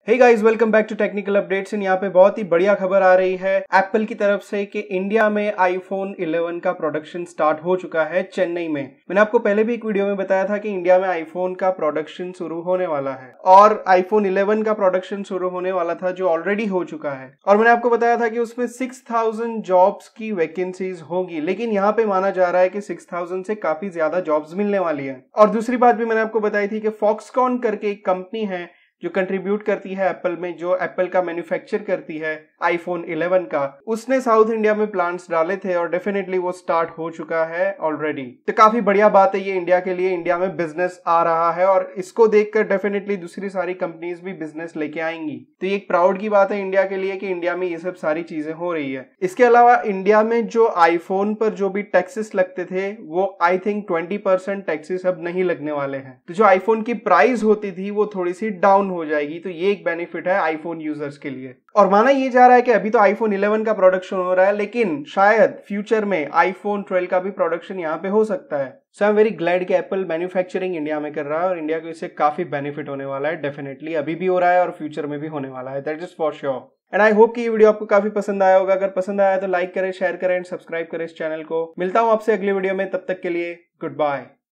Hey guys, welcome back to technical updates. यहाँ पे बहुत ही बढ़िया खबर आ रही है एप्पल की तरफ से कि इंडिया में आईफोन 11 का प्रोडक्शन स्टार्ट हो चुका है चेन्नई में। मैंने आपको पहले भी एक वीडियो में बताया था कि इंडिया में आईफोन का प्रोडक्शन शुरू होने वाला है और आईफोन 11 का प्रोडक्शन शुरू होने वाला था जो ऑलरेडी हो चुका है। और मैंने आपको बताया था कि उसमें 6000 जॉब्स की वैकेंसीज होंगी, लेकिन यहाँ पे माना जा रहा है कि 6000 से काफी ज्यादा जॉब्स मिलने वाली है। और दूसरी बात भी मैंने आपको बताई थी कि फॉक्सकॉन करके एक कंपनी है जो कंट्रीब्यूट करती है एप्पल में, जो एप्पल का मैन्युफैक्चर करती है आईफोन 11 का, उसने साउथ इंडिया में प्लांट्स डाले थे और डेफिनेटली वो स्टार्ट हो चुका है ऑलरेडी। तो काफी बढ़िया बात है ये इंडिया के लिए। इंडिया में बिजनेस आ रहा है और इसको देखकर डेफिनेटली दूसरी सारी कंपनीज भी बिजनेस लेके आएंगी। तो ये एक प्राउड की बात है इंडिया के लिए कि इंडिया में ये सब सारी चीजें हो रही है। इसके अलावा इंडिया में जो आईफोन पर जो भी टैक्सेस लगते थे वो आई थिंक 20% टैक्सेस अब नहीं लगने वाले हैं। तो जो आईफोन की प्राइस होती थी वो थोड़ी सी डाउन हो जाएगी। तो ये एक बेनिफिट है आईफोन यूजर्स के लिए। और माना ये जा रहा है कि अभी तो आईफोन 11 का प्रोडक्शन हो रहा है, लेकिन शायद फ्यूचर में आईफोन 12 का भी प्रोडक्शन यहाँ पे हो सकता है। सो आई एम वेरी ग्लैड कि एप्पल मैन्युफैक्चरिंग इंडिया में कर रहा है और इंडिया को इससे काफी बेनिफिट होने वाला है। डेफिनेटली अभी भी हो रहा है और फ्यूचर में भी होने वाला है, that is for sure. And I hope कि ये वीडियो आपको काफी पसंद आया होगा। अगर पसंद आया तो लाइक करें, शेयर करें एंड सब्सक्राइब करें इस चैनल को। मिलता हूं आपसे अगली वीडियो में, तब तक के लिए गुड बाय।